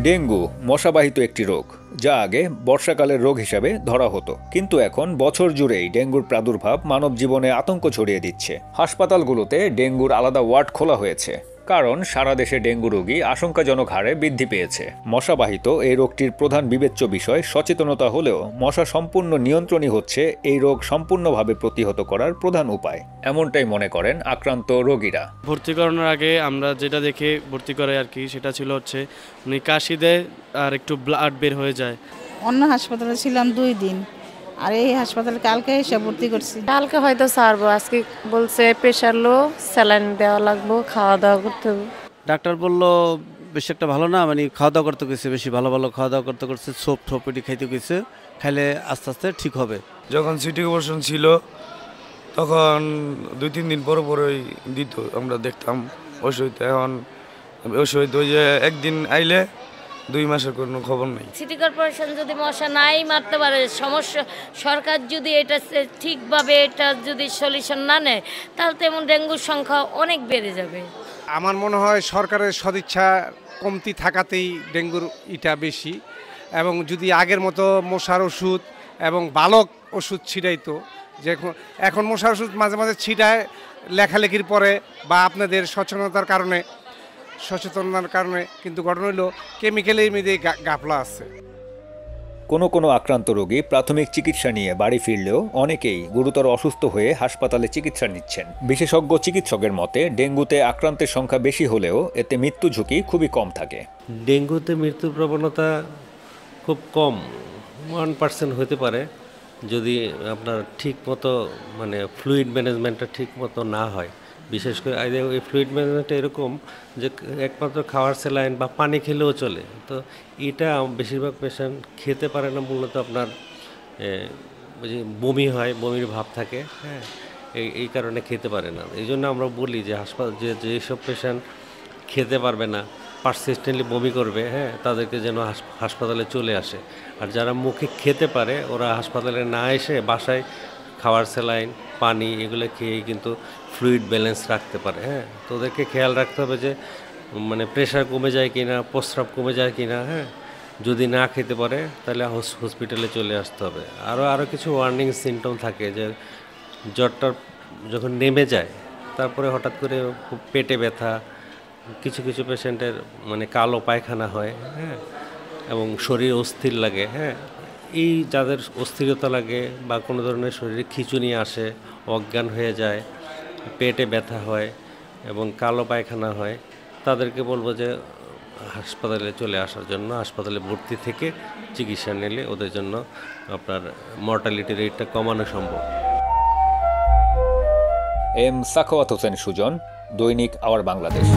Dengue মশাবাহিত একটি রোগ, যা আগে বর্ষাকালের রোগ হিসাবে ধরা হতো, কিন্তু এখন বছর জুড়েই ডেঙ্গুর প্রাদুর্ভাব মানব জীবনে আতঙ্ক ছড়িয়ে দিচ্ছে। হাসপাতালগুলোতে ডেঙ্গুর আলাদা ওয়ার্ড খোলা হয়েছে, কারণ সারা দেশে ডেঙ্গু রোগী আশঙ্কাজনক হারে বৃদ্ধি পেয়েছে। মশাবাহিত এই রোগটির প্রধান বিবেচ্য বিষয় সচেতনতা হলেও মশা সম্পূর্ণ নিয়ন্ত্রণই হচ্ছে এই রোগ সম্পূর্ণভাবে প্রতিহত করার প্রধান উপায়, এমনটাই মনে করেন আক্রান্ত রোগীরা। ভর্তি করানোর আগে আমরা যেটা দেখে ভর্তি করে আর কি, সেটা ছিল হচ্ছে উনি কাশি দেয় আর একটু ব্লাড বের হয়ে যায়। অন্য হাসপাতালে ছিলাম 2 দিন, আর এই হাসপাতালে কালকে এসে ভর্তি করছি। কালকে হয়তো ছাড়বো, আজকে বলছে প্রেশার লো, স্যালাইন দেওয়া লাগবো, খাওয়া দাওয়া করতে হবে। ডাক্তার বললো বেশি একটা ভালো না, মানে খাওয়া দাওয়া করতে গেছে, বেশি ভালো ভালো খাওয়া দাওয়া করতে করছে, সোপ ঠোপ এটি খাইতে গেছে, খাইলে আস্তে আস্তে ঠিক হবে। যখন সিটি কর্পোরেশন ছিল তখন 2-3 দিন পর পরই দিত, আমরা দেখতাম ওষুধ। এখন ওষুধ ওই যে একদিন আইলে 2 মাসের কোনো খবর নেই। সিটি কর্পোরেশন যদি মশা নাই মারতে পারে, সমস্যা সরকার যদি এটা ঠিকভাবে এটা যদি সলিউশন না নেয়, তাহলে তেমন ডেঙ্গুর সংখ্যা অনেক বেড়ে যাবে। আমার মনে হয় সরকারের সদিচ্ছা কমতি থাকাতেই ডেঙ্গুর ইটা বেশি, এবং যদি আগের মতো মশার ওষুধ এবং বালক ওষুধ ছিটাইতো, যে এখন মশার ওষুধ মাঝে মাঝে ছিটায় লেখালেখির পরে বা আপনাদের সচেতনতার কারণে, কিন্তু ঘটনা হলো কেমিক্যালের মধ্যে গাফলা আছে। কোনো আক্রান্ত রোগী প্রাথমিক চিকিৎসা নিয়ে বাড়ি ফিরলেও অনেকেই গুরুতর অসুস্থ হয়ে হাসপাতালে চিকিৎসা নিচ্ছেন। বিশেষজ্ঞ চিকিৎসকের মতে ডেঙ্গুতে আক্রান্তের সংখ্যা বেশি হলেও এতে মৃত্যু ঝুঁকি খুবই কম থাকে। ডেঙ্গুতে মৃত্যুর প্রবণতা খুব কম, 1% হতে পারে, যদি আপনার ঠিক মতো মানে ফ্লুইড ম্যানেজমেন্টটা ঠিক মতো না হয়। বিশেষ করে এই ফ্লুইড ম্যানেজমেন্টটা এরকম যে একমাত্র খাওয়ার স্যালাইন বা পানি খেলেও চলে, তো এটা বেশিরভাগ পেশেন্ট খেতে পারে না, মূলত আপনার বমি হয়, বমির ভাব থাকে, হ্যাঁ, এই কারণে খেতে পারে না। এই জন্য আমরা বলি যে যেসব পেশেন্ট খেতে পারবে না, পারসিস্টেন্টলি বমি করবে, হ্যাঁ, তাদেরকে যেন হাসপাতালে চলে আসে। আর যারা মুখে খেতে পারে ওরা হাসপাতালে না এসে বাসায় খাওয়ার স্যালাইন, পানি এগুলো খেয়ে কিন্তু ফ্লুইড ব্যালেন্স রাখতে পারে। হ্যাঁ, তো ওদেরকে খেয়াল রাখতে হবে যে মানে প্রেশার কমে যায় কিনা, প্রস্রাব কমে যায় কিনা। হ্যাঁ, যদি না খেতে পারে তাহলে হসপিটালে চলে আসতে হবে। আরও কিছু ওয়ার্নিং সিমটম থাকে, যে জ্বরটা যখন নেমে যায় তারপরে হঠাৎ করে খুব পেটে ব্যথা, কিছু পেশেন্টের মানে কালো পায়খানা হয়, হ্যাঁ, এবং শরীর অস্থির লাগে। হ্যাঁ, এই যাদের অস্থিরতা লাগে বা কোনো ধরনের শরীরে খিঁচুনি আসে, অজ্ঞান হয়ে যায়, পেটে ব্যথা হয় এবং কালো পায়খানা হয়, তাদেরকে বলবো যে হাসপাতালে চলে আসার জন্য। হাসপাতালে ভর্তি থেকে চিকিৎসা নিলে ওদের জন্য আপনার মর্টালিটি রেটটা কমানো সম্ভব। এম সাখাওয়াত হোসেন সুজন, দৈনিক আওয়ার বাংলাদেশ।